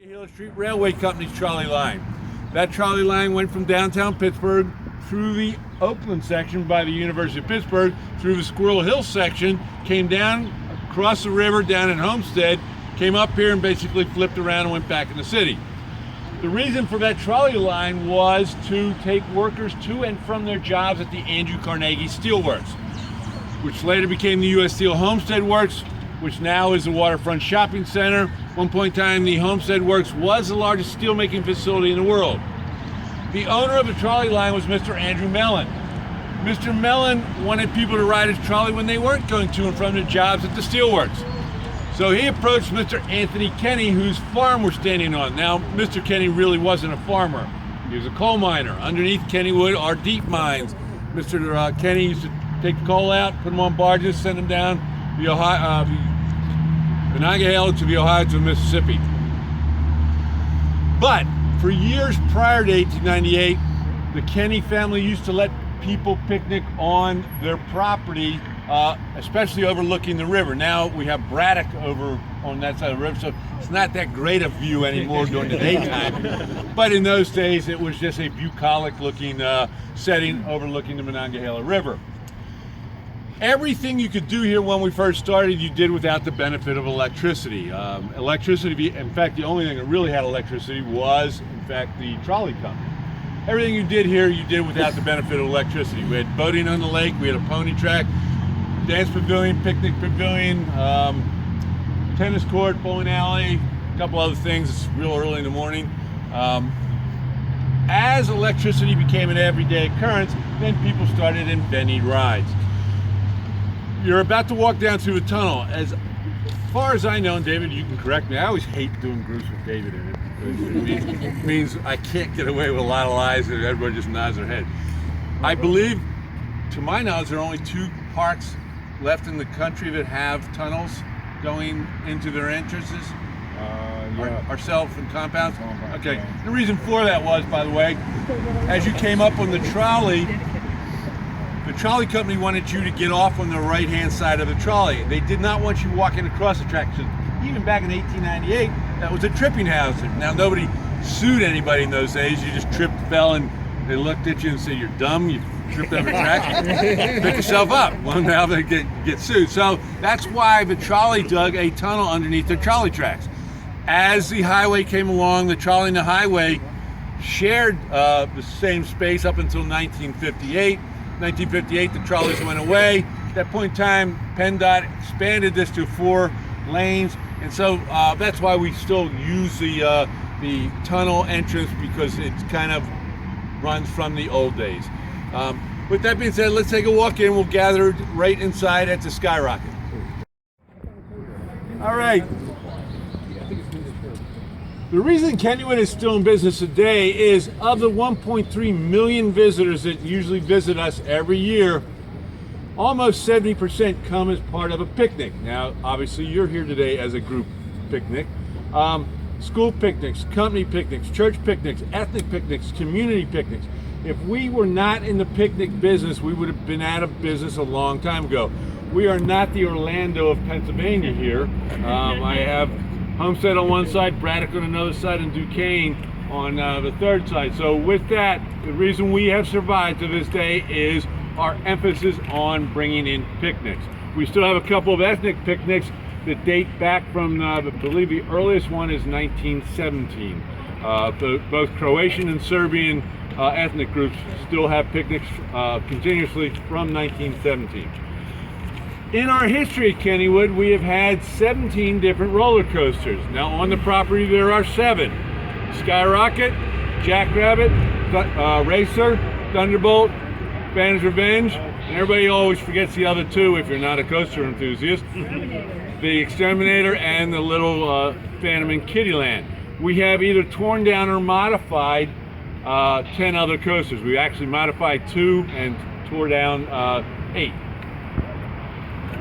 Hill Street Railway Company's trolley line. That trolley line went from downtown Pittsburgh through the Oakland section by the University of Pittsburgh, through the Squirrel Hill section, came down across the river down in Homestead, came up here and basically flipped around and went back in the city. The reason for that trolley line was to take workers to and from their jobs at the Andrew Carnegie Steelworks, which later became the U.S. Steel Homestead Works, which now is the Waterfront Shopping Center. One point in time, the Homestead Works was the largest steelmaking facility in the world. The owner of the trolley line was Mr. Andrew Mellon. Mr. Mellon wanted people to ride his trolley when they weren't going to and from their jobs at the steelworks. So he approached Mr. Anthony Kenny, whose farm we're standing on. Now, Mr. Kenny really wasn't a farmer. He was a coal miner. Underneath Kennywood are deep mines. Mr. Kenny used to take the coal out, put them on barges, send them down the Monongahela to the Ohio to the Mississippi. But for years prior to 1898, the Kenny family used to let people picnic on their property, especially overlooking the river. Now we have Braddock over on that side of the river, so it's not that great a view anymore during the daytime. But in those days, it was just a bucolic looking setting overlooking the Monongahela River. Everything you could do here when we first started, you did without the benefit of electricity. In fact, the only thing that really had electricity was, in fact, the trolley company. Everything you did here, you did without the benefit of electricity. We had boating on the lake, we had a pony track, dance pavilion, picnic pavilion, tennis court, bowling alley, a couple other things. It's real early in the morning. As electricity became an everyday occurrence, then people started inventing rides. You're about to walk down through a tunnel. As far as I know, and David, you can correct me, I always hate doing groups with David in it, because it means I can't get away with a lot of lies and everybody just nods their head. I believe, to my knowledge, there are only 2 parks left in the country that have tunnels going into their entrances. Ourselves and compounds? Okay. The reason for that was, by the way, as you came up on the trolley company wanted you to get off on the right-hand side of the trolley. They did not want you walking across the track. So even back in 1898, that was a tripping hazard. Now, nobody sued anybody in those days. You just tripped, fell, and they looked at you and said, "You're dumb. You tripped over the track. Pick yourself up." Well, now they get sued. So that's why the trolley dug a tunnel underneath their trolley tracks. As the highway came along, the trolley and the highway shared the same space up until 1958. 1958, the trolleys went away. At that point in time, PennDOT expanded this to 4 lanes, and so that's why we still use the tunnel entrance, because it kind of runs from the old days. With that being said, let's take a walk in. We'll gather right inside at the Skyrocket. All right. The reason Kennywood is still in business today is, of the 1.3 million visitors that usually visit us every year, almost 70% come as part of a picnic. Now, obviously, you're here today as a group picnic. School picnics, company picnics, church picnics, ethnic picnics, community picnics. If we were not in the picnic business, we would have been out of business a long time ago. We are not the Orlando of Pennsylvania here. I have Homestead on one side, Braddock on another side, and Duquesne on the third side. So with that, the reason we have survived to this day is our emphasis on bringing in picnics. We still have a couple of ethnic picnics that date back from, I believe the earliest one is 1917. Both Croatian and Serbian ethnic groups still have picnics continuously from 1917. In our history at Kennywood, we have had 17 different roller coasters. Now on the property there are 7. Skyrocket, Jackrabbit, Racer, Thunderbolt, Phantom's Revenge, and everybody always forgets the other 2 if you're not a coaster enthusiast. The Exterminator and the little Phantom in Kittyland. We have either torn down or modified 10 other coasters. We actually modified 2 and tore down 8.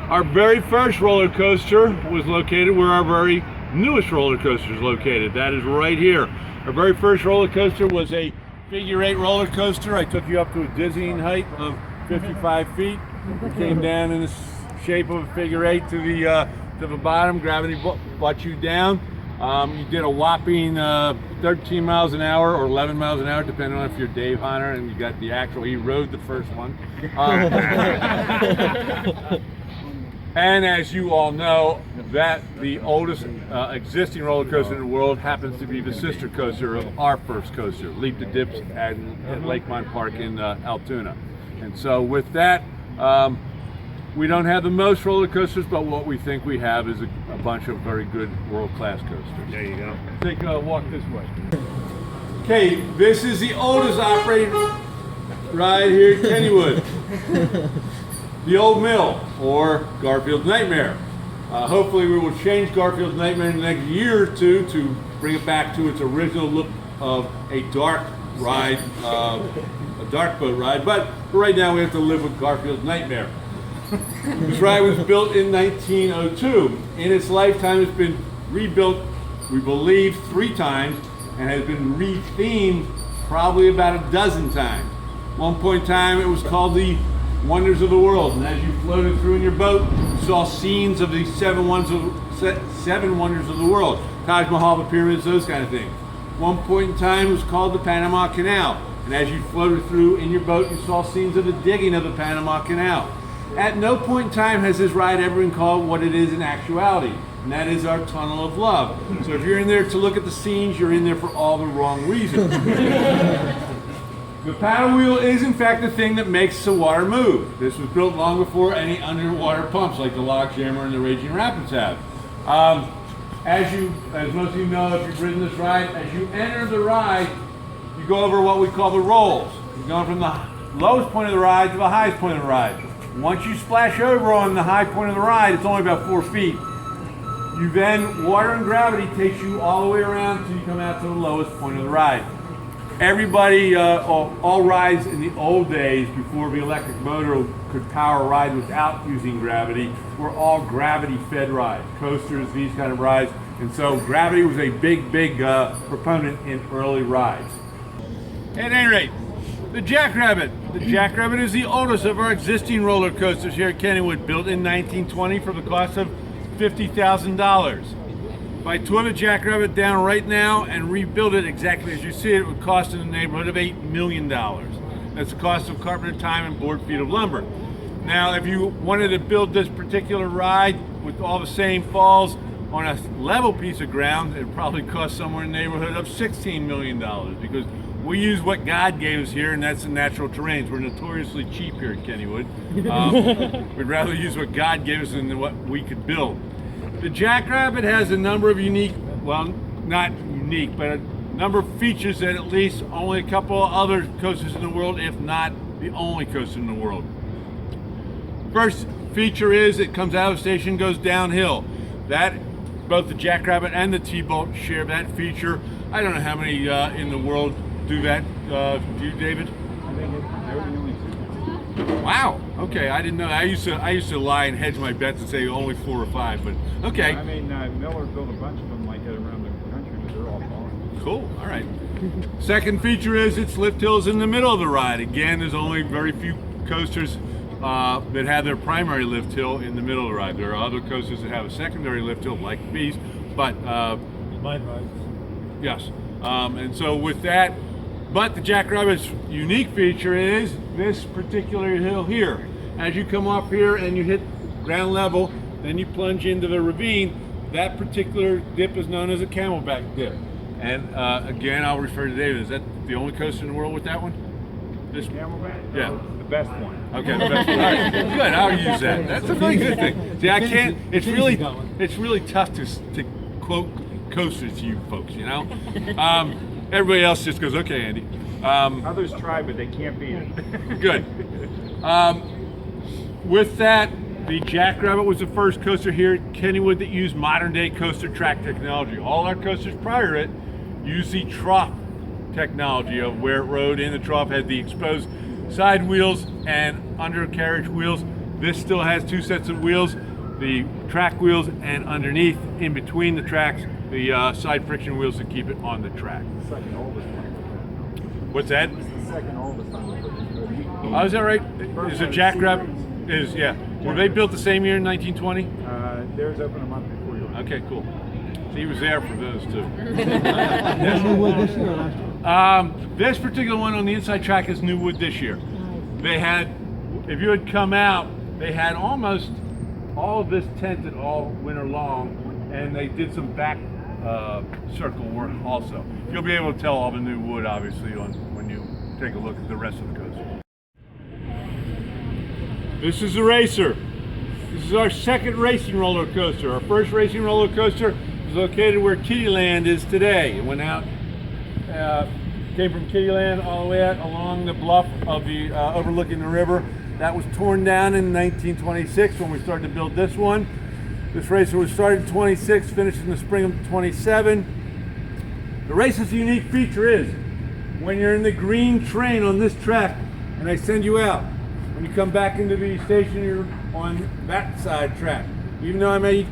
Our very first roller coaster was located where our very newest roller coaster is located. That is right here. Our very first roller coaster was a figure-8 roller coaster. I took you up to a dizzying height of 55 feet. We came down in the shape of a figure-8 to the bottom. Gravity brought you down. You did a whopping 13 miles an hour or 11 miles an hour, depending on if you're Dave Hunter and you got the actual, he rode the first one. And as you all know, that the oldest existing roller coaster in the world happens to be the sister coaster of our first coaster, Leap the Dips at Lakemont Park in Altoona. And so with that, we don't have the most roller coasters, but what we think we have is a bunch of very good world-class coasters. There you go. Take a walk this way. Okay, this is the oldest operating ride here at Kennywood. The Old Mill, or Garfield's Nightmare. Hopefully we will change Garfield's Nightmare in the next year or two to bring it back to its original look of a dark ride, a dark boat ride, but for right now we have to live with Garfield's Nightmare. This ride was built in 1902. In its lifetime it's been rebuilt, we believe, 3 times, and has been re-themed probably about a dozen times. One point in time it was called the Wonders of the World, and as you floated through in your boat, you saw scenes of the seven wonders of the world. Taj Mahal, the pyramids, those kind of things. One point in time it was called the Panama Canal, and as you floated through in your boat, you saw scenes of the digging of the Panama Canal. At no point in time has this ride ever been called what it is in actuality, and that is our Tunnel of Love. So if you're in there to look at the scenes, you're in there for all the wrong reasons. The paddle wheel is in fact the thing that makes the water move. This was built long before any underwater pumps like the Logjammer and the Raging Rapids have. As most of you know, if you've ridden this ride, as you enter the ride, you go over what we call the rolls. You're going from the lowest point of the ride to the highest point of the ride. Once you splash over on the high point of the ride, it's only about 4 feet. You then, water and gravity takes you all the way around until you come out to the lowest point of the ride. Everybody, all rides in the old days before the electric motor could power a ride without using gravity were all gravity-fed rides, coasters, these kind of rides. And so gravity was a big proponent in early rides. At any rate, the Jackrabbit. The Jackrabbit is the oldest of our existing roller coasters here at Kennywood, built in 1920 for the cost of $50,000. If I tore the Jackrabbit down right now and rebuild it exactly as you see it, it would cost in the neighborhood of $8 million. That's the cost of carpenter time and board feet of lumber. Now, if you wanted to build this particular ride with all the same falls on a level piece of ground, it would probably cost somewhere in the neighborhood of $16 million, because we use what God gave us here, and that's the natural terrains. We're notoriously cheap here at Kennywood. We'd rather use what God gave us than what we could build. The Jackrabbit has a number of unique, well, not unique, but a number of features that at least only a couple of other coasters in the world, if not the only coaster in the world. First feature is it comes out of the station, goes downhill. That, both the Jackrabbit and the T-Bolt share that feature. I don't know how many in the world do that. Do you, David? I think they're the only 2. Wow. Okay, I didn't know. I used to lie and hedge my bets and say only 4 or 5, but okay. I mean, Miller built a bunch of them like that around the country, but they're all falling. Cool. All right. Second feature is its lift hill is in the middle of the ride. Again, there's only very few coasters that have their primary lift hill in the middle of the ride. There are other coasters that have a secondary lift hill, like these, but Mine rides. yes. And so with that, but the Jackrabbit's unique feature is this particular hill here. As you come up here and you hit ground level, then you plunge into the ravine. That particular dip is known as a camelback dip. And again, I'll refer to David. Is that the only coaster in the world with that one? This Camelback? Yeah. The best one. Okay, the best one. All right. Good, I'll use that. That's a very good thing. See, I can't, it's really tough to quote coasters to you folks, you know? Everybody else just goes, okay, Andy. Others try, but they can't beat it. Good. With that, the Jackrabbit was the first coaster here at Kennywood that used modern day coaster track technology. All our coasters prior to it used the trough technology of where it rode in the trough, had the exposed side wheels and undercarriage wheels. This still has 2 sets of wheels, the track wheels, and underneath, in between the tracks, the side friction wheels to keep it on the track. The second oldest one. What's that? It's the second oldest one. Oh, is that right? Is the Jackrabbit? Yeah. Were they built the same year in 1920? Theirs opened a month before yours. Okay, cool. He was there for those two. New wood this year or last year? This particular one on the inside track is new wood this year. They had, if you had come out, they had almost all of this tented all winter long, and they did some back circle work also. You'll be able to tell all the new wood, obviously, when you take a look at the rest of the coaster. This is the Racer. This is our second racing roller coaster. Our first racing roller coaster is located where Kittyland is today. It went out, came from Kittyland all the way out along the bluff of the overlooking the river. That was torn down in 1926 when we started to build this one. This racer was started in 26, finished in the spring of 27. The racer's unique feature is when you're in the green train on this track and I send you out, when you come back into the station, you're on that side track. Even though I may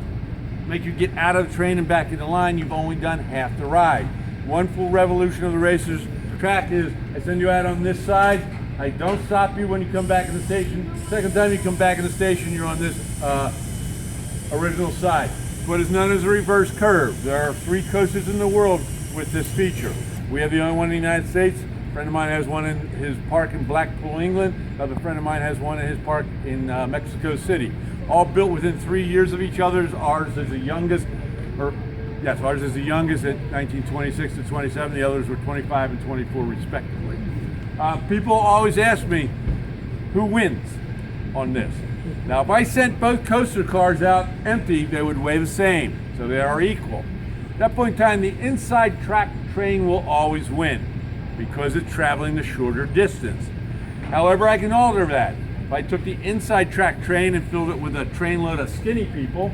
make you get out of the train and back into line, you've only done half the ride. One full revolution of the racer's track is I send you out on this side, I don't stop you when you come back in the station. Second time you come back in the station, you're on this original side. What is known as a reverse curve. There are 3 coasters in the world with this feature. We have the only one in the United States. A friend of mine has one in his park in Blackpool, England. Another friend of mine has one in his park in Mexico City. All built within 3 years of each other. Ours is the youngest, ours is the youngest at 1926 to 27. The others were 25 and 24 respectively. People always ask me, who wins on this? Now, if I sent both coaster cars out empty, they would weigh the same, so they are equal. At that point in time, the inside track train will always win because it's traveling the shorter distance. However, I can alter that. If I took the inside track train and filled it with a trainload of skinny people,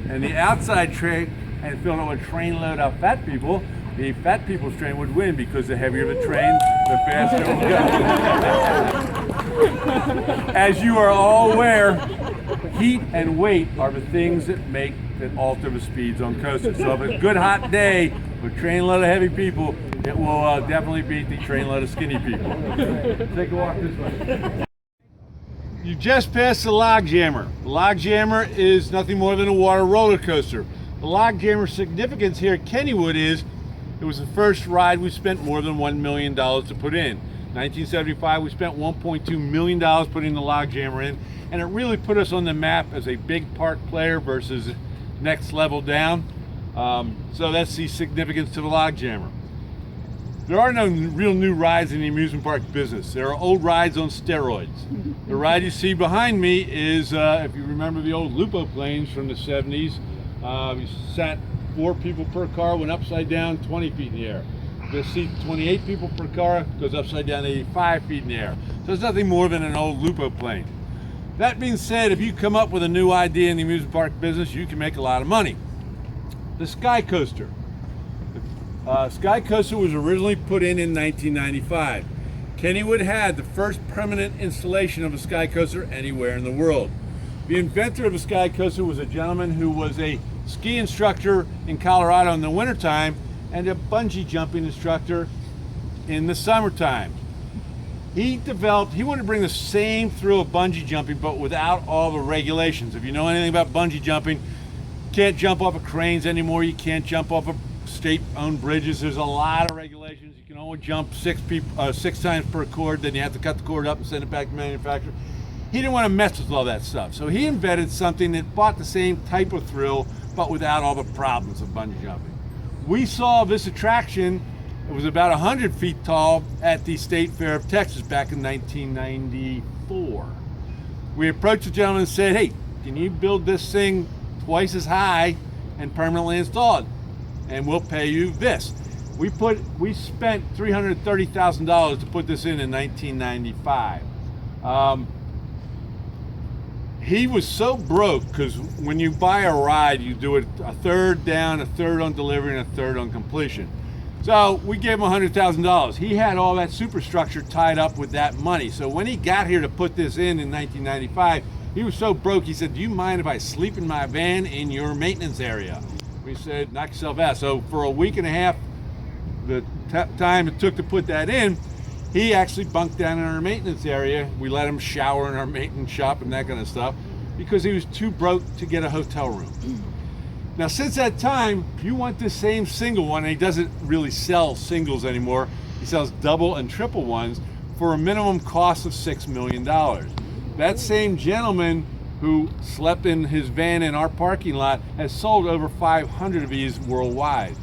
and the outside train and filled it with a trainload of fat people, the fat people's train would win because the heavier the train, the faster it will go. As you are all aware, heat and weight are the things that alter the speeds on coasters. So if it's a good hot day with a trainload of heavy people, it will definitely beat the trainload of skinny people. Take a walk this way. You just passed the Log Jammer. The Log Jammer is nothing more than a water roller coaster. The Log Jammer's significance here at Kennywood is it was the first ride we spent more than $1 million to put in. 1975, we spent $1.2 million putting the Log Jammer in, and it really put us on the map as a big park player versus next level down. So that's the significance to the Log Jammer. There are no real new rides in the amusement park business. There are old rides on steroids. The ride you see behind me is, if you remember the old Lupo planes from the 70s, you sat 4 people per car, went upside down 20 feet in the air. This seat 28 people per car, goes upside down 85 feet in the air. So it's nothing more than an old Lupo plane. That being said, if you come up with a new idea in the amusement park business, you can make a lot of money. The Sky Coaster. Sky Coaster was originally put in 1995. Kennywood had the first permanent installation of a Sky Coaster anywhere in the world. The inventor of the Sky Coaster was a gentleman who was a ski instructor in Colorado in the wintertime and a bungee jumping instructor in the summertime. He wanted to bring the same thrill of bungee jumping but without all the regulations. If you know anything about bungee jumping, you can't jump off of cranes anymore, you can't jump off of state-owned bridges. There's a lot of regulations. You can only jump 6 times per cord, then you have to cut the cord up and send it back to manufacturer. He didn't want to mess with all that stuff, so he invented something that brought the same type of thrill but without all the problems of bungee jumping. We saw this attraction, it was about 100 feet tall, at the State Fair of Texas back in 1994. We approached the gentleman and said, hey, can you build this thing twice as high and permanently install it? And we'll pay you this. We spent $330,000 to put this in 1995. He was so broke because when you buy a ride, you do it a third down, a third on delivery, and a third on completion. So we gave him $100,000. He had all that superstructure tied up with that money. So when he got here to put this in 1995, he was so broke, he said, do you mind if I sleep in my van in your maintenance area? We said, knock yourself out. So for a week and a half, the time it took to put that in, he actually bunked down in our maintenance area. We let him shower in our maintenance shop and that kind of stuff because he was too broke to get a hotel room. Now, since that time, if you want this same single one, and he doesn't really sell singles anymore, he sells double and triple ones for a minimum cost of $6 million. That same gentleman who slept in his van in our parking lot has sold over 500 of these worldwide.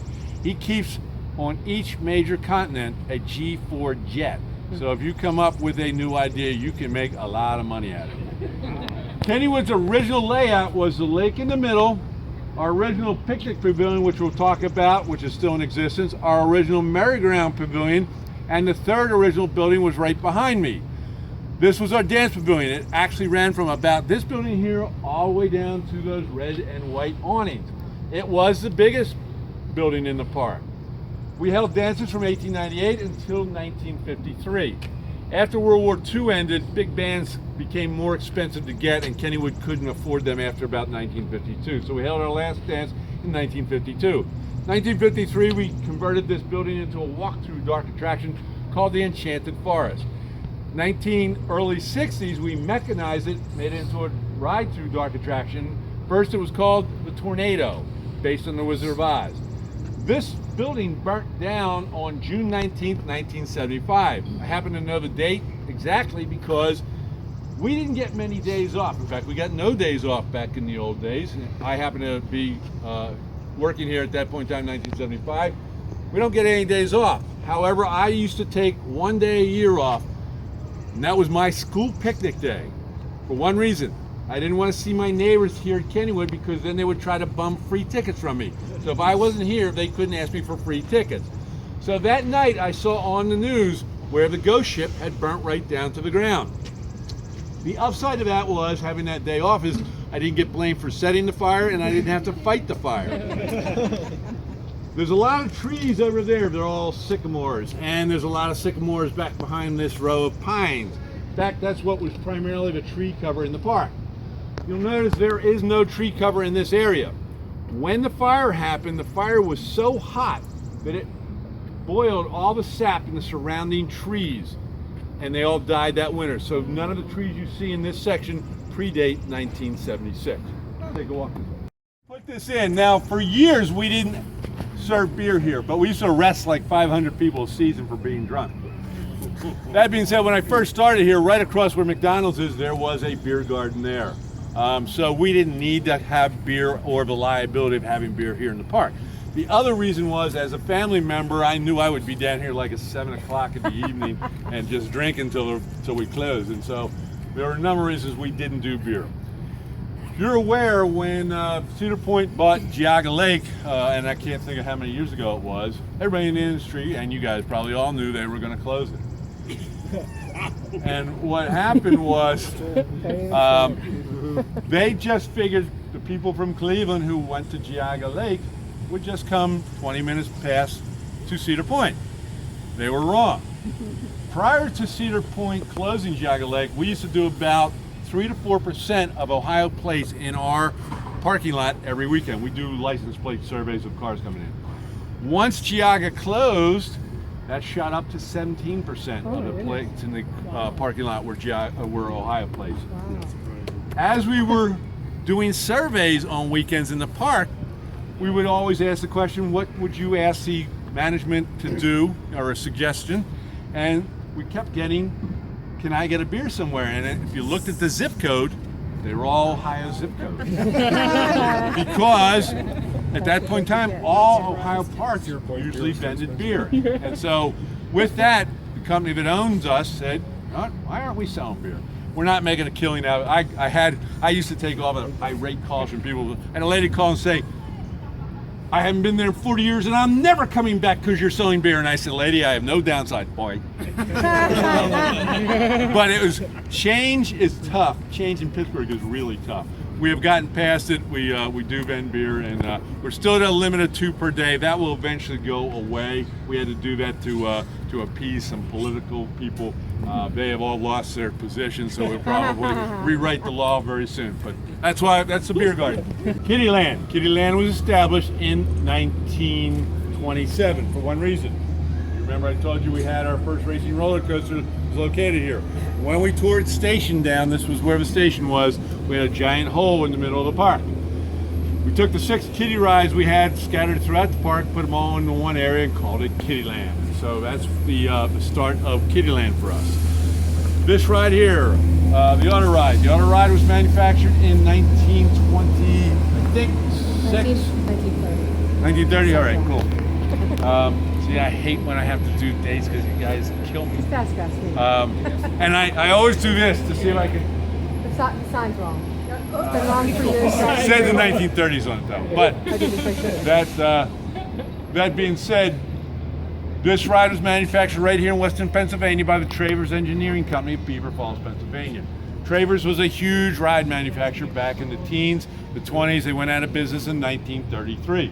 He keeps on each major continent a G4 jet. So if you come up with a new idea, you can make a lot of money at it. Kennywood's original layout was the lake in the middle, our original picnic pavilion, which we'll talk about, which is still in existence, our original merry-go-round pavilion, and the third original building was right behind me. This was our dance pavilion. It actually ran from about this building here all the way down to those red and white awnings. It was the biggest building in the park. We held dances from 1898 until 1953. After World War II ended, big bands became more expensive to get, and Kennywood couldn't afford them after about 1952. So we held our last dance in 1952. 1953, we converted this building into a walk-through dark attraction called the Enchanted Forest. Early 60s, we mechanized it, made it into a ride-through dark attraction. First, it was called the Tornado, based on the Wizard of Oz. This building burnt down on June 19th, 1975. I happen to know the date exactly because we didn't get many days off. In fact, we got no days off back in the old days. I happen to be working here at that point in time, 1975. We don't get any days off. However, I used to take one day a year off, and that was my school picnic day. For one reason, I didn't want to see my neighbors here at Kennywood because then they would try to bum free tickets from me. So if I wasn't here, they couldn't ask me for free tickets. So that night I saw on the news where the ghost ship had burnt right down to the ground. The upside of that was, having that day off, is I didn't get blamed for setting the fire and I didn't have to fight the fire. There's a lot of trees over there. They're all sycamores, and there's a lot of sycamores back behind this row of pines. In fact, that's what was primarily the tree cover in the park. You'll notice there is no tree cover in this area. When the fire happened, the fire was so hot that it boiled all the sap in the surrounding trees, and they all died that winter. So none of the trees you see in this section predate 1976. Take a walk. Put this in. Now, for years we didn't serve beer here, but we used to arrest like 500 people a season for being drunk. That being said, when I first started here, right across where McDonald's is, there was a beer garden there. So we didn't need to have beer or the liability of having beer here in the park. The other reason was, as a family member, I knew I would be down here like at 7 o'clock in the evening and just drink until we closed. And so there were a number of reasons we didn't do beer. You're aware when Cedar Point bought Geauga Lake, and I can't think of how many years ago it was, everybody in the industry, and you guys probably all knew they were going to close it. And what happened was they just figured the people from Cleveland who went to Geauga Lake would just come 20 minutes past to Cedar Point. They were wrong. Prior to Cedar Point closing Geauga Lake, we used to do about 3 to 4% of Ohio plates in our parking lot every weekend. We do license plate surveys of cars coming in. Once Geauga closed, that shot up to 17% of the plates in the parking lot were Ohio plates. Wow. As we were doing surveys on weekends in the park, we would always ask the question, what would you ask the management to do, or a suggestion? And we kept getting, can I get a beer somewhere? And if you looked at the zip code, they were all Ohio zip codes. Because at that point in time, all Ohio parks usually vended beer. And so with that, the company that owns us said, why aren't we selling beer? We're not making a killing out of it. I used to take all the irate calls from people, and a lady called and say, I haven't been there in 40 years and I'm never coming back because you're selling beer. And I said, lady, I have no downside, boy. But change is tough. Change in Pittsburgh is really tough. We have gotten past it. We do vend beer, and we're still at a limit of 2 per day. That will eventually go away. We had to do that to appease some political people. They have all lost their positions, so we'll probably rewrite the law very soon. But that's the beer garden. Kittyland. Kittyland was established in 1927 for one reason. Remember I told you we had our first racing roller coaster was located here. When we tore its station down, this was where the station was, we had a giant hole in the middle of the park. We took the 6 kiddie rides we had scattered throughout the park, put them all into one area and called it Kiddieland. And so that's the start of Kiddieland for us. This ride here, the auto ride. The auto ride was manufactured in 1920, I think, 1930, all right, cool. See, I hate when I have to do dates because you guys kill me. Just ask us. And I always do this to see if I can. The sign's wrong. It's been wrong for years. It said the 1930s on it though. But that being said, this ride was manufactured right here in Western Pennsylvania by the Travers Engineering Company of Beaver Falls, Pennsylvania. Travers was a huge ride manufacturer back in the teens, the 20s. They went out of business in 1933.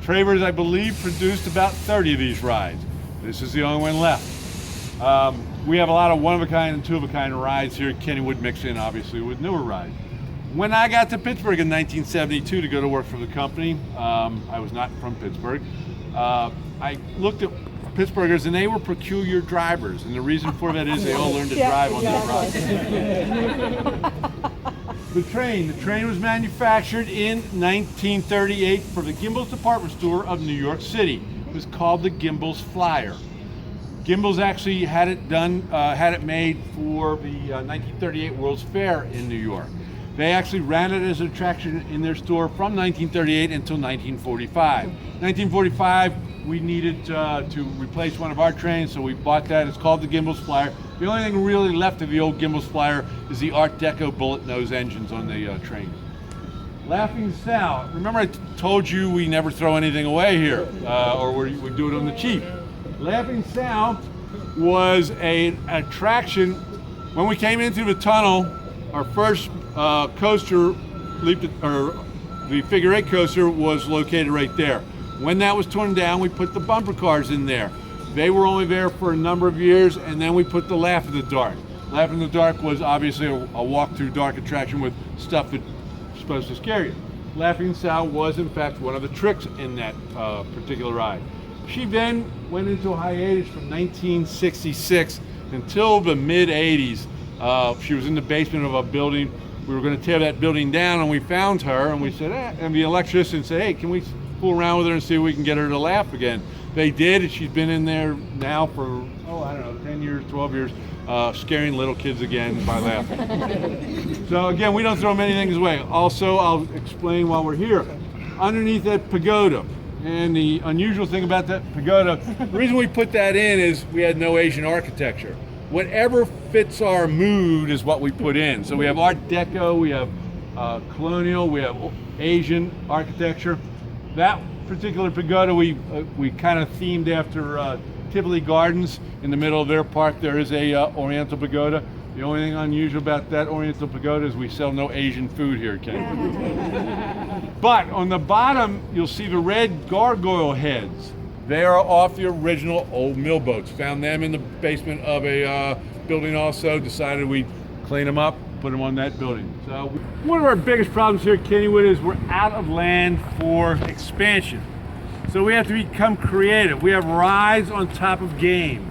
Travers, I believe, produced about 30 of these rides. This is the only one left. We have a lot of one-of-a-kind and two-of-a-kind rides here at Kennywood, mixed in obviously with newer rides. When I got to Pittsburgh in 1972 to go to work for the company, I was not from Pittsburgh. I looked at Pittsburghers and they were peculiar drivers, and the reason for that is they all learned to drive on these rides. The train was manufactured in 1938 for the Gimbels department store of New York City. It was called the Gimbels Flyer. Gimbels actually had it made for the 1938 World's Fair in New York. They actually ran it as an attraction in their store from 1938 until 1945. 1945, we needed to replace one of our trains, so we bought that. It's called the Gimbels Flyer. The only thing really left of the old Gimbels Flyer is the Art Deco bullet nose engines on the train. Laughing Sal, remember I told you we never throw anything away here, or we do it on the cheap. Laughing Sal was an attraction. When we came into the tunnel, our first coaster, the figure 8 coaster, was located right there. When that was torn down, we put the bumper cars in there. They were only there for a number of years, and then we put the Laugh in the Dark. Laugh in the Dark was obviously a walk-through dark attraction with stuff that's supposed to scare you. Laughing Sal was in fact one of the tricks in that particular ride. She then went into a hiatus from 1966 until the mid-80s. She was in the basement of a building. We were going to tear that building down, and we found her, and we said, and the electrician said, hey, can we fool around with her and see if we can get her to laugh again? They did, and she's been in there now for, I don't know, 10 years, 12 years, scaring little kids again by laughing. So again, we don't throw many things away. Also, I'll explain while we're here. Underneath that pagoda, and the unusual thing about that pagoda, the reason we put that in is we had no Asian architecture. Whatever fits our mood is what we put in. So we have Art Deco, we have colonial, we have Asian architecture. That particular pagoda we kind of themed after Tivoli Gardens. In the middle of their park there is a Oriental pagoda. The only thing unusual about that Oriental pagoda is we sell no Asian food here at Kennywood. But on the bottom you'll see the red gargoyle heads. They are off the original old mill boats. Found them in the basement of a building also. Decided we'd clean them up, put them on that building. So one of our biggest problems here at Kennywood is we're out of land for expansion. So we have to become creative. We have rides on top of games.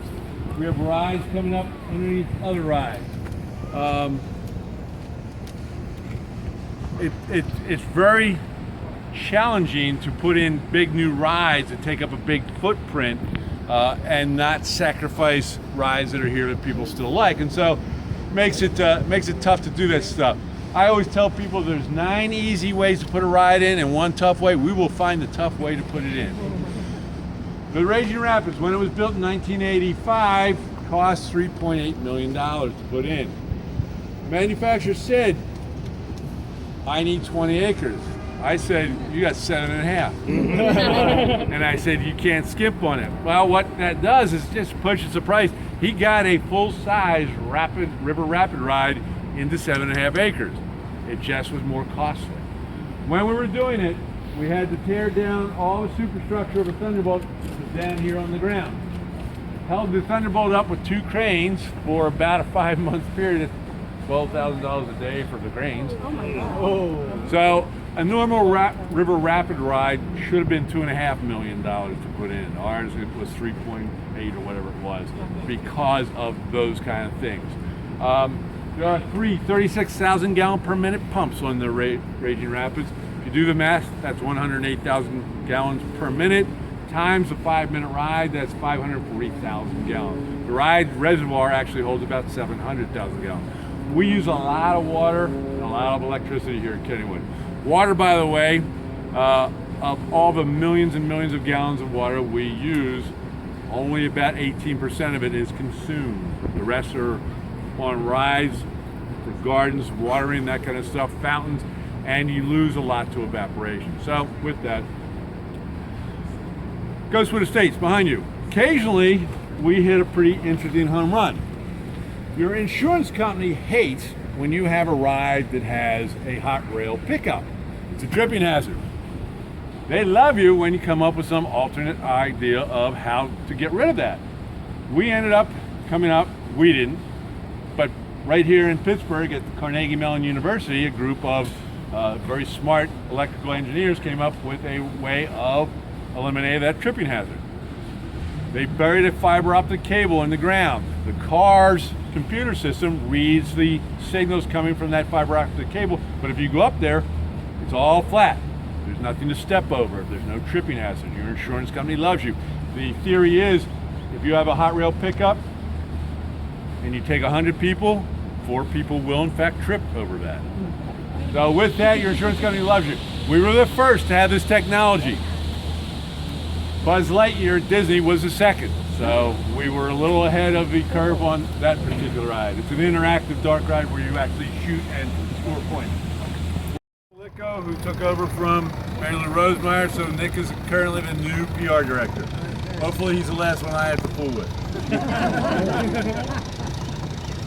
We have rides coming up underneath other rides. It's very challenging to put in big new rides that take up a big footprint and not sacrifice rides that are here that people still like, and so makes it tough to do that stuff. I always tell people there's 9 easy ways to put a ride in and 1 tough way. We will find the tough way to put it in. The Raging Rapids, when it was built in 1985, cost $3.8 million to put in. The manufacturer said, I need 20 acres. I said, you got 7.5. And I said, you can't skimp on it. Well, what that does is just pushes the price. He got a full-size river rapid ride into 7.5 acres. It just was more costly. When we were doing it, we had to tear down all the superstructure of a Thunderbolt that was down here on the ground. Held the Thunderbolt up with 2 cranes for about a 5-month period. $12,000 a day for the cranes. Oh my God. So a normal river rapid ride should have been $2.5 million to put in. Ours, it was 3.8 or whatever it was, because of those kind of things. There are 3 36,000 gallon per minute pumps on the Raging Rapids. If you You do the math, that's 108,000 gallons per minute, times the 5-minute ride, that's 540,000 gallons. The ride reservoir actually holds about 700,000 gallons. We use a lot of water and a lot of electricity here at Kennywood. Water, by the way, of all the millions and millions of gallons of water we use, only about 18% of it is consumed. The rest are on rides, for gardens, watering, that kind of stuff, fountains, and you lose a lot to evaporation. So with that, Ghostwood Estates behind you. Occasionally, we hit a pretty interesting home run. Your insurance company hates when you have a ride that has a hot rail pickup. It's a tripping hazard. They love you when you come up with some alternate idea of how to get rid of that. We ended up coming up, we didn't, but right here in Pittsburgh at Carnegie Mellon University, a group of very smart electrical engineers came up with a way of eliminating that tripping hazard. They buried a fiber optic cable in the ground. The car's computer system reads the signals coming from that fiber optic cable, but if you go up there, it's all flat. There's nothing to step over. There's no tripping hazard. Your insurance company loves you. The theory is, if you have a hot rail pickup and you take 100 people, 4 people will in fact trip over that. So with that, your insurance company loves you. We were the first to have this technology. Buzz Lightyear at Disney was the second. So we were a little ahead of the curve on that particular ride. It's an interactive dark ride where you actually shoot and score points. Licko, who took over from Mary Lou Rosemeyer, so Nick is currently the new PR director. Hopefully he's the last one I have to fool with.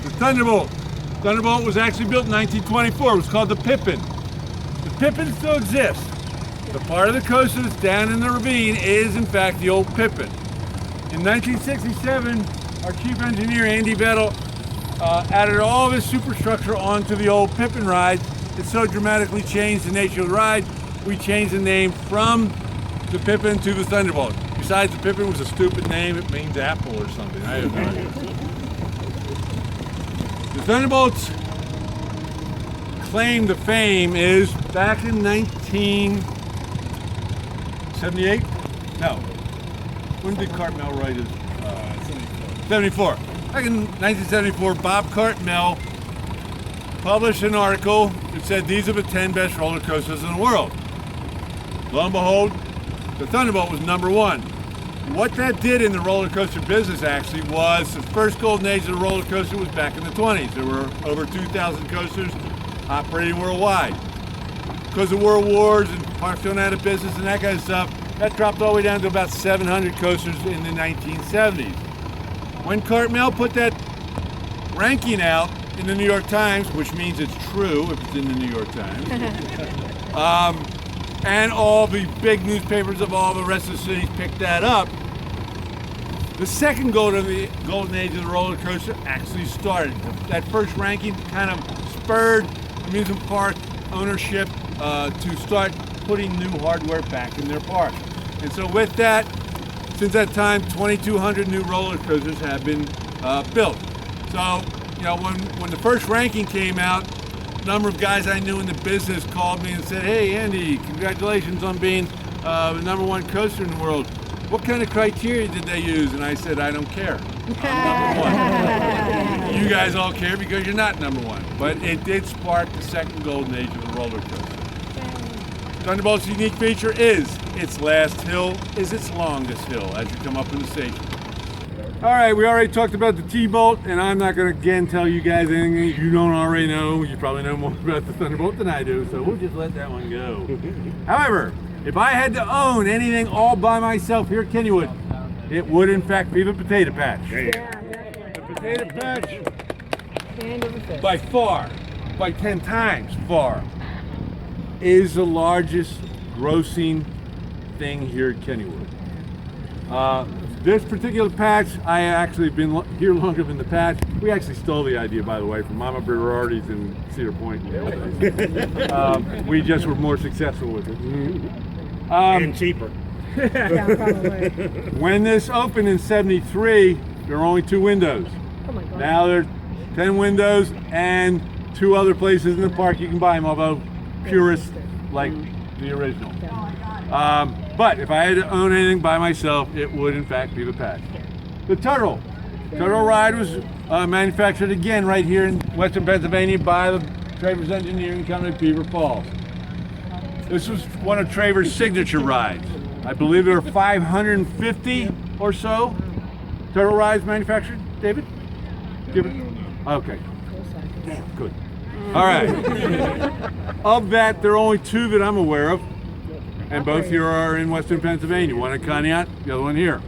The Thunderbolt. Thunderbolt was actually built in 1924. It was called the Pippin. The Pippin still exists. The part of the coaster that's down in the ravine is in fact the old Pippin. In 1967, our chief engineer, Andy Vettel, added all this superstructure onto the old Pippin ride. It so dramatically changed the nature of the ride, we changed the name from the Pippin to the Thunderbolt. Besides, the Pippin was a stupid name. It means apple or something. I have no idea. The Thunderbolt's claim to fame is back in 1978? No. When did Cartmel write his? 74. Back in 1974, Bob Cartmel published an article that said these are the 10 best roller coasters in the world. Lo and behold, the Thunderbolt was #1. What that did in the roller coaster business actually was the first golden age of the roller coaster was back in the 20s. There were over 2,000 coasters operating worldwide. Because of world wars and parks going out of business and that kind of stuff, that dropped all the way down to about 700 coasters in the 1970s. When Cartmel put that ranking out in the New York Times, which means it's true if it's in the New York Times, and all the big newspapers of all the rest of the cities picked that up, the second golden age of the roller coaster actually started. That first ranking kind of spurred amusement park ownership to start putting new hardware back in their park. And so with that, since that time, 2,200 new roller coasters have been built. So, you know, when the first ranking came out, a number of guys I knew in the business called me and said, "Hey Andy, congratulations on being the #1 coaster in the world. What kind of criteria did they use?" And I said, "I don't care. I'm #1. You guys all care because you're not #1." But it did spark the second golden age of the roller coaster. Thunderbolt's unique feature is its last hill is its longest hill as you come up in the station. All right, we already talked about the T-Bolt, and I'm not going to again tell you guys anything you don't already know. You probably know more about the Thunderbolt than I do, so we'll just let that one go. However, if I had to own anything all by myself here at Kennywood, it would in fact be the Potato Patch. Yeah. The Potato Patch, Hand over fist. by far, by 10 times far, is the largest grossing thing here at Kennywood. This particular patch, I actually have been here longer than the patch. We actually stole the idea, by the way, from Mama Berardi's in Cedar Point. We just were more successful with it. And cheaper. Yeah, probably. When this opened in '73, there were only 2 windows. Oh my God. Now there are 10 windows and 2 other places in the park you can buy them, although purists like the original. But if I had to own anything by myself, it would in fact be the Patch. The Turtle ride was manufactured again right here in Western Pennsylvania by the Travers Engineering Company, Beaver Falls. This was one of Travers' signature rides. I believe there were 550 or so Turtle rides manufactured. David? Okay. Damn, good. All right. Of that, there are only 2 that I'm aware of, and both here are in Western Pennsylvania. One in Conneaut, the other one here.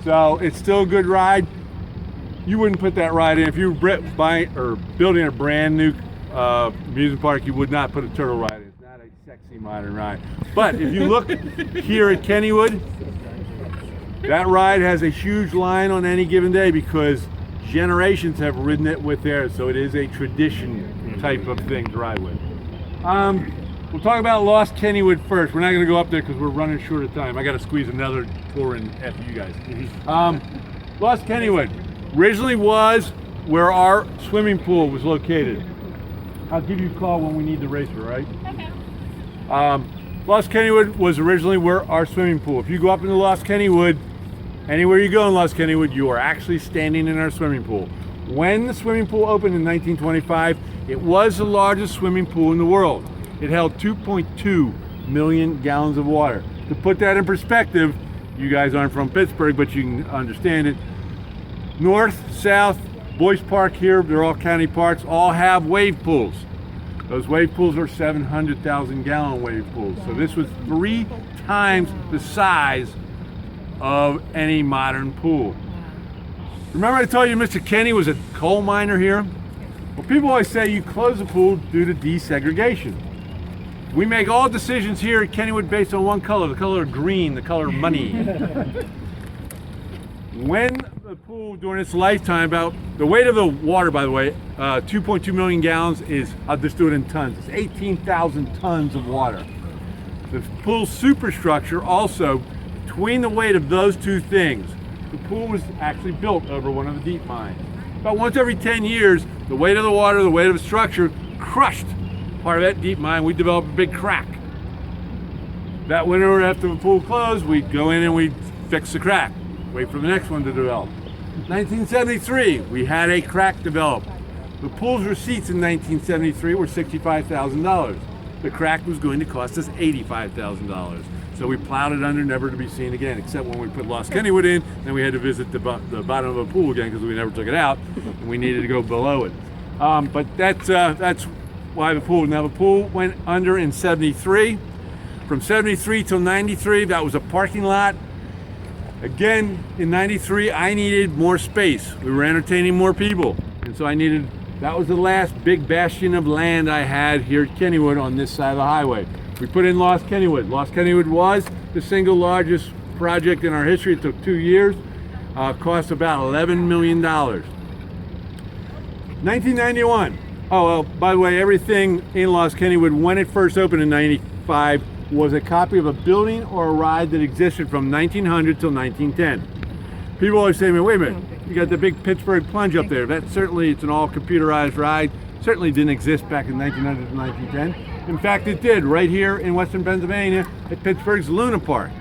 So it's still a good ride. You wouldn't put that ride in if you were building a brand new amusement park. You would not put a turtle ride in. It's not a sexy modern ride. But if you look here at Kennywood, that ride has a huge line on any given day because generations have ridden it with theirs. So it is a tradition type of thing to ride with. We'll talk about Lost Kennywood first. We're not going to go up there because we're running short of time. I got to squeeze another tour in after you guys. Lost Kennywood originally was where our swimming pool was located. I'll give you a call when we need the racer, right? Okay. Lost Kennywood was originally where our swimming pool. If you go up into Lost Kennywood, anywhere you go in Lost Kennywood, you are actually standing in our swimming pool. When the swimming pool opened in 1925, it was the largest swimming pool in the world. It held 2.2 million gallons of water. To put that in perspective, you guys aren't from Pittsburgh, but you can understand it. North, South, Boyce Park here, they're all county parks, all have wave pools. Those wave pools are 700,000 gallon wave pools. So this was 3 times the size of any modern pool. Remember I told you Mr. Kenny was a coal miner here? Well, people always say you close the pool due to desegregation. We make all decisions here at Kennywood based on one color, the color of green, the color of money. When the pool during its lifetime, about the weight of the water, by the way, 2.2 million gallons is, I'll just do it in tons, it's 18,000 tons of water. The pool superstructure also, between the weight of those 2 things, the pool was actually built over one of the deep mines. About once every 10 years, the weight of the water, the weight of the structure crushed part of that deep mine. We developed a big crack. That winter after the pool closed, we'd go in and we'd fix the crack. Wait for the next one to develop. 1973, we had a crack develop. The pool's receipts in 1973 were $65,000. The crack was going to cost us $85,000. So we plowed it under, never to be seen again, except when we put Lost Kennywood in, then we had to visit the bottom of the pool again because we never took it out, and we needed to go below it. But that's why the pool. Now the pool went under in 73. From 73 till 93, that was a parking lot. Again, in 93, I needed more space. We were entertaining more people. And so that was the last big bastion of land I had here at Kennywood on this side of the highway. We put in Lost Kennywood. Lost Kennywood was the single largest project in our history. It took 2 years. Cost about $11 million. 1991. Oh, well, by the way, everything in Lost Kennywood, when it first opened in 95, was a copy of a building or a ride that existed from 1900 till 1910. People always say to me, wait a minute, you got the big Pittsburgh plunge up there. That certainly, it's an all computerized ride. Certainly didn't exist back in 1900 to 1910. In fact, it did right here in Western Pennsylvania at Pittsburgh's Luna Park.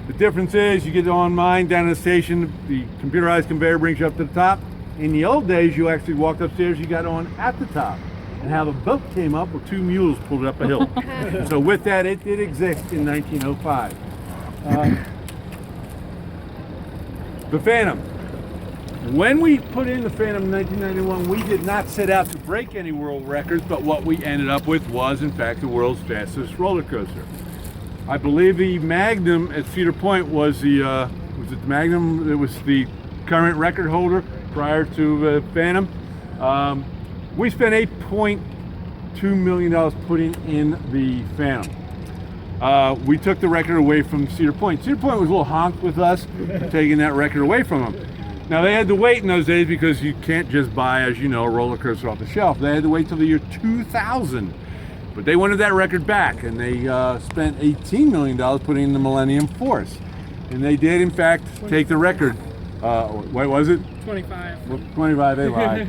The difference is you get on mine down at the station, the computerized conveyor brings you up to the top. In the old days, you actually walked upstairs, you got on at the top. And how the boat came up with 2 mules pulled it up a hill. So with that, it did exist in 1905. The Phantom. When we put in the Phantom in 1991, we did not set out to break any world records, but what we ended up with was, in fact, the world's fastest roller coaster. I believe the Magnum at Cedar Point was it the Magnum? It was the current record holder prior to the Phantom. We spent $8.2 million putting in the Phantom. We took the record away from Cedar Point. Cedar Point was a little honked with us, taking that record away from them. Now they had to wait in those days because you can't just buy, as you know, a roller coaster off the shelf. They had to wait till the year 2000. But they wanted that record back, and they spent $18 million putting in the Millennium Force. And they did, in fact, take the record. What was it? 25. Well, 25, they lied.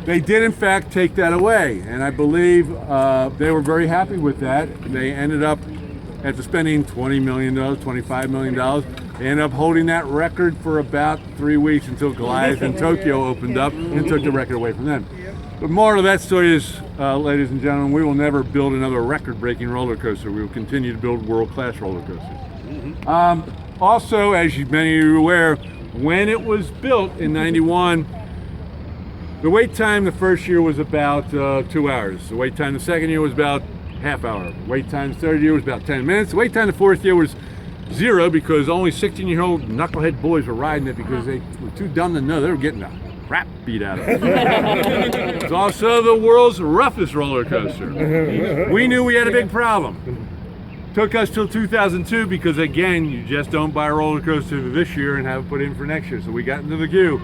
They did in fact take that away, and I believe they were very happy with that. They ended up, after spending $20 million, $25 million, they ended up holding that record for about 3 weeks until Goliath in Tokyo opened up and took the record away from them. The moral of that story is, ladies and gentlemen, we will never build another record-breaking roller coaster. We will continue to build world-class roller coasters. Also, as many of you are aware, when it was built in '91, the wait time the first year was about 2 hours. The wait time the second year was about half hour. Wait time the third year was about 10 minutes. The wait time the fourth year was 0 because only 16-year-old knucklehead boys were riding it because they were too dumb to know they were getting the crap beat out of them. It's also the world's roughest roller coaster. We knew we had a big problem. Took us till 2002 because, again, you just don't buy a roller coaster this year and have it put in for next year. So we got into the queue.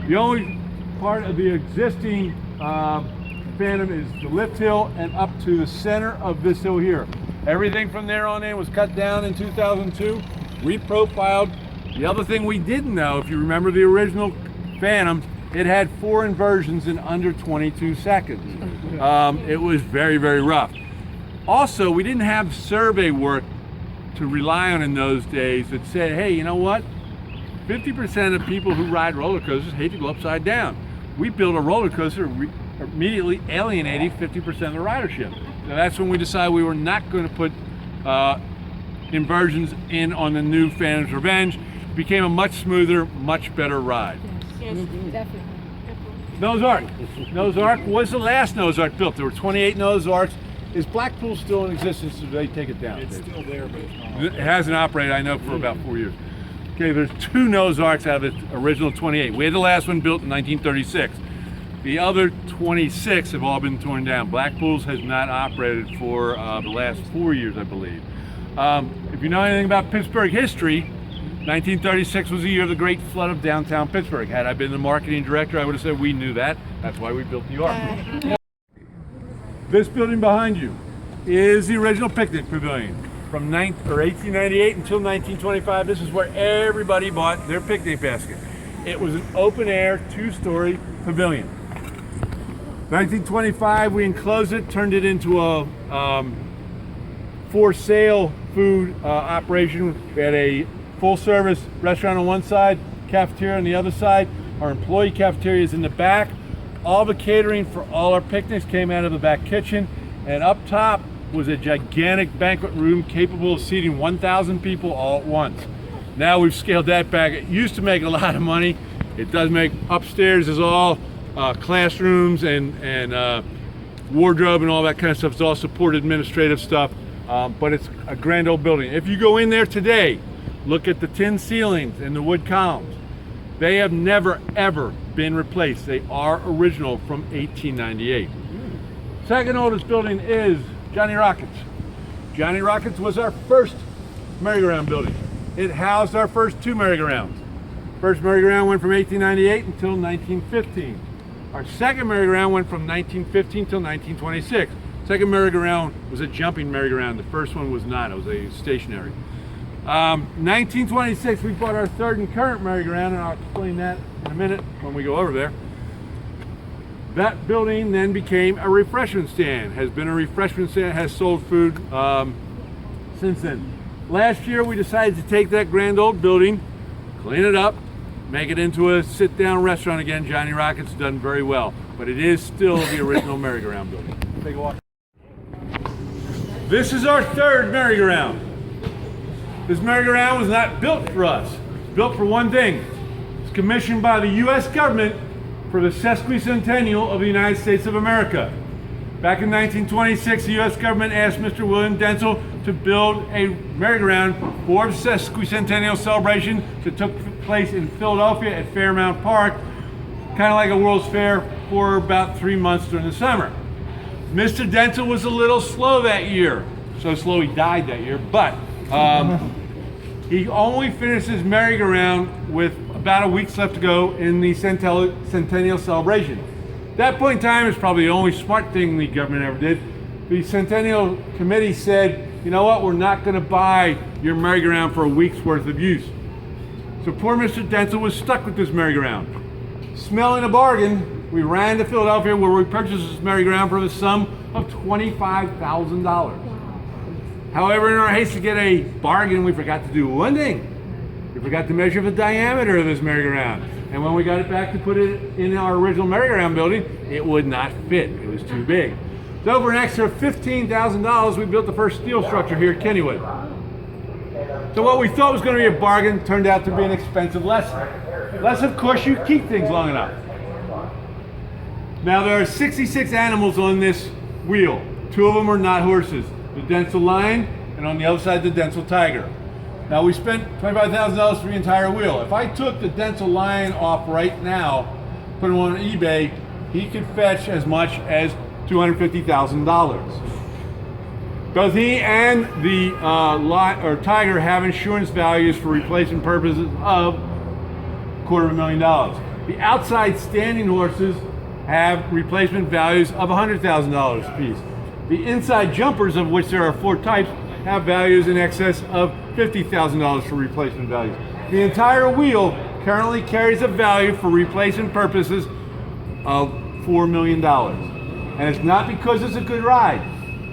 The only part of the existing Phantom is the lift hill and up to the center of this hill here. Everything from there on in was cut down in 2002, reprofiled. The other thing we didn't know, if you remember the original Phantom, it had 4 inversions in under 22 seconds. It was very, very rough. Also, we didn't have survey work to rely on in those days that said, hey, you know what? 50% of people who ride roller coasters hate to go upside down. We built a roller coaster immediately alienating 50% of the ridership. So that's when we decided we were not going to put inversions in on the new Phantom's Revenge. It became a much smoother, much better ride. Yes, definitely. Noah's Ark. Noah's Ark was the last Noah's Ark built. There were 28 Noah's Arks. Is Blackpool still in existence, or do they take it down? It's still there, but it's not. It hasn't operated, I know, for about 4 years. Okay, there's 2 Noah's Arks out of the original 28. We had the last one built in 1936. The other 26 have all been torn down. Blackpool's has not operated for the last 4 years, I believe. If you know anything about Pittsburgh history, 1936 was the year of the great flood of downtown Pittsburgh. Had I been the marketing director, I would have said we knew that. That's why we built the Ark. This building behind you is the original picnic pavilion from 1898 until 1925. This is where everybody bought their picnic basket. It was an open-air, 2-story pavilion. 1925, we enclosed it, turned it into a for-sale food operation. We had a full-service restaurant on one side, cafeteria on the other side. Our employee cafeteria is in the back. All the catering for all our picnics came out of the back kitchen, and up top was a gigantic banquet room capable of seating 1,000 people all at once. Now we've scaled that back. It used to make a lot of money. It does make. Upstairs is all classrooms and wardrobe and all that kind of stuff. It's all support administrative stuff, but it's a grand old building. If you go in there today, look at the tin ceilings and the wood columns. They have never, ever been replaced. They are original from 1898. Second oldest building is Johnny Rockets. Johnny Rockets was our first merry-go-round building. It housed our first 2 merry-go-rounds. First merry-go-round went from 1898 until 1915. Our second merry-go-round went from 1915 till 1926. Second merry-go-round was a jumping merry-go-round. The first one was not. It was a stationary. 1926, we bought our third and current merry-go-round, and I'll explain that in a minute when we go over there. That building then became a refreshment stand, has been a refreshment stand, has sold food since then. Last year, we decided to take that grand old building, clean it up, make it into a sit-down restaurant again. Johnny Rockets done very well, but it is still the original merry-go-round building. Take a walk. This is our third merry-go-round. This merry-go-round was not built for us. It's built for one thing. It's commissioned by the U.S. government for the sesquicentennial of the United States of America. Back in 1926, the U.S. government asked Mr. William Dentzel to build a merry-go-round for the sesquicentennial celebration that took place in Philadelphia at Fairmount Park, kind of like a World's Fair, for about 3 months during the summer. Mr. Dentzel was a little slow that year. So slow he died that year, but he only finished his merry-go-round with about a week left to go in the centennial celebration. At that point in time, it's probably the only smart thing the government ever did. The Centennial Committee said, you know what, we're not going to buy your merry-go-round for a week's worth of use. So poor Mr. Dentzel was stuck with this merry-go-round. Smelling a bargain, We ran to Philadelphia where we purchased this merry-go-round for the sum of $25,000. However, in our haste to get a bargain, we forgot to do one thing. We forgot to measure the diameter of this merry-go-round. And when we got it back to put it in our original merry-go-round building, it would not fit. It was too big. So for an extra $15,000, we built the first steel structure here at Kennywood. So what we thought was going to be a bargain turned out to be an expensive lesson. Unless, of course, you keep things long enough. Now, there are 66 animals on this wheel. 2 of them are not horses. The Dentzel lion, and on the other side, the Dentzel tiger. Now, we spent $25,000 for the entire wheel. If I took the Dentzel lion off right now, put him on eBay, he could fetch as much as $250,000. Both he and the tiger have insurance values for replacement purposes of $250,000. The outside standing horses have replacement values of $100,000 a piece. The inside jumpers, of which there are 4 types, have values in excess of $50,000 for replacement values. The entire wheel currently carries a value for replacement purposes of $4 million. And it's not because it's a good ride.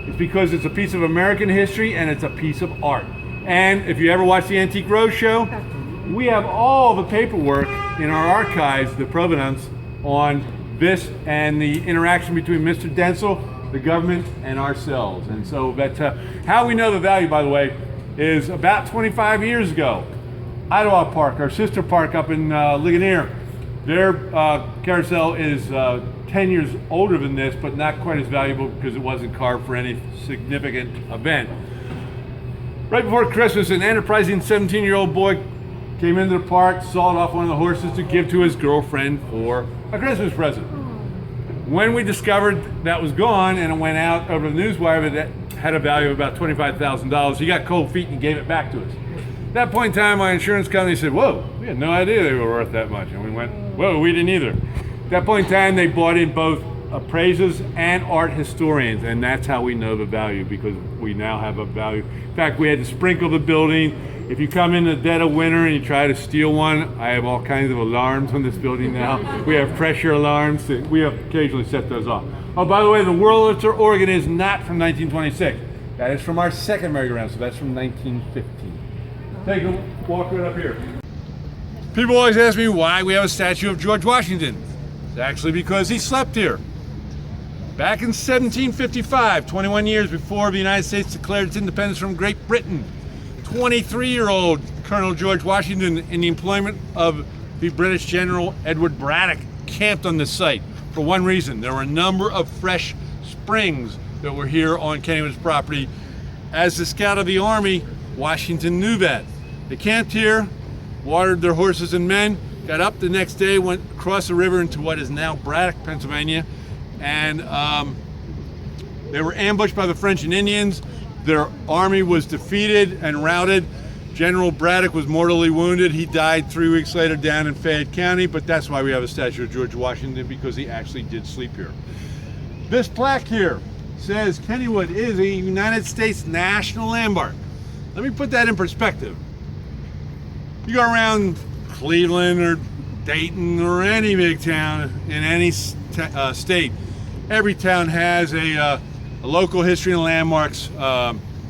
It's because it's a piece of American history and it's a piece of art. And if you ever watch the Antique Roadshow, we have all the paperwork in our archives, the provenance, on this and the interaction between Mr. Dentzel, the government, and ourselves. And so that's how we know the value, by the way, is about 25 years ago. Ottawa Park, our sister park up in Ligonier, their carousel is 10 years older than this, but not quite as valuable because it wasn't carved for any significant event. Right before Christmas, an enterprising 17-year-old boy came into the park, sawed off one of the horses to give to his girlfriend for a Christmas present. When we discovered that was gone and it went out over the newswire that had a value of about $25,000, he got cold feet and gave it back to us. At that point in time, my insurance company said, "Whoa, we had no idea they were worth that much." And we went, "Whoa, we didn't either." At that point in time, they bought in both appraisers and art historians, and that's how we know the value, because we now have a value. In fact, we had to sprinkle the building. If you come in the dead of winter and you try to steal one, I have all kinds of alarms on this building now. We have pressure alarms. We have occasionally set those off. Oh, by the way, the Wurlitzer organ is not from 1926. That is from our second merry-go-round, so that's from 1915. Take a walk right up here. People always ask me why we have a statue of George Washington. It's actually because he slept here. Back in 1755, 21 years before the United States declared its independence from Great Britain, 23-year-old Colonel George Washington, in the employment of the British General Edward Braddock, camped on this site for one reason. There were a number of fresh springs that were here on Kennywood's property. As the scout of the Army, Washington knew that. They camped here, watered their horses and men, got up the next day, went across the river into what is now Braddock, Pennsylvania, and they were ambushed by the French and Indians. Their army was defeated and routed. General Braddock was mortally wounded. He died 3 weeks later down in Fayette County, but that's why we have a statue of George Washington, because he actually did sleep here. This plaque here says Kennywood is a United States National Landmark. Let me put that in perspective. You go around Cleveland or Dayton or any big town in any state, every town has a local history and landmarks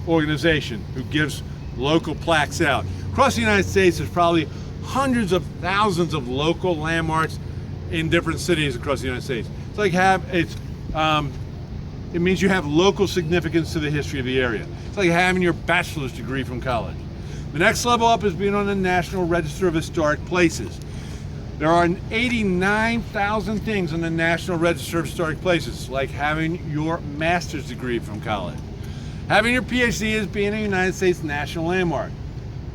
organization who gives local plaques out. Across the United States, there's probably hundreds of thousands of local landmarks in different cities across the United States. It's like it means you have local significance to the history of the area. It's like having your bachelor's degree from college. The next level up is being on the National Register of Historic Places. There are 89,000 things on the National Register of Historic Places, like having your master's degree from college. Having your PhD is being a United States National Landmark.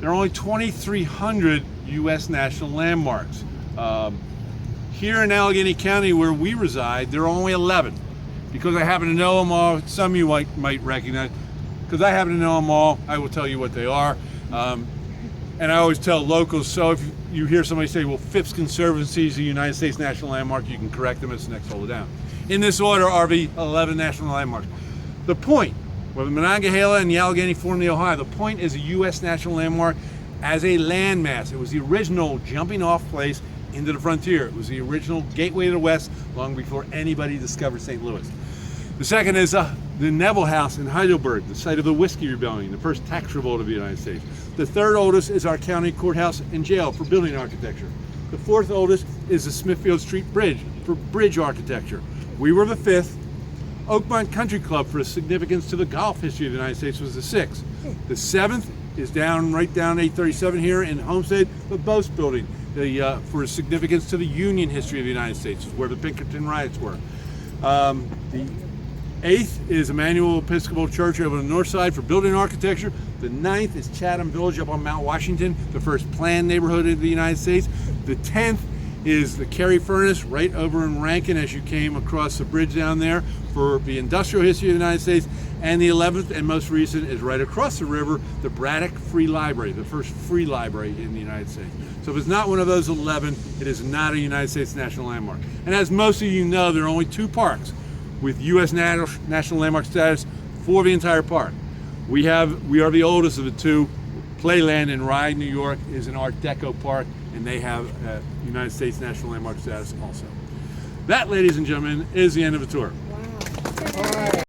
There are only 2,300 U.S. National Landmarks. Here in Allegheny County, where we reside, there are only 11. Because I happen to know them all, some of you might recognize. Because I happen to know them all, I will tell you what they are. And I always tell locals, so if you hear somebody say, well, Phipps Conservancy is a United States National Landmark, you can correct them, it's the next folder down. In this order are the 11 national landmarks. The Point, where the Monongahela and the Allegheny form the Ohio, the Point is a U.S. National Landmark as a landmass. It was the original jumping off place into the frontier. It was the original gateway to the West long before anybody discovered St. Louis. The second is the Neville House in Heidelberg, the site of the Whiskey Rebellion, the first tax revolt of the United States. The third oldest is our county courthouse and jail for building architecture. The fourth oldest is the Smithfield Street Bridge for bridge architecture. We were the fifth. Oakmont Country Club for its significance to the golf history of the United States was the sixth. The seventh is right down 837 here in Homestead, the Boast Building, for its significance to the Union history of the United States, where the Pinkerton riots were. The eighth is Emmanuel Episcopal Church over on the north side for building architecture. The ninth is Chatham Village up on Mount Washington, the first planned neighborhood of the United States. The 10th is the Kerry Furnace right over in Rankin as you came across the bridge down there for the industrial history of the United States. And the 11th and most recent is right across the river, the Braddock Free Library, the first free library in the United States. So if it's not one of those 11, it is not a United States National Landmark. And as most of you know, there are only 2 parks with U.S. National Landmark status for the entire park. We are the oldest of the 2. Playland in Rye, New York is an Art Deco park, and they have United States National Landmark status also. That, ladies and gentlemen, is the end of the tour. Wow.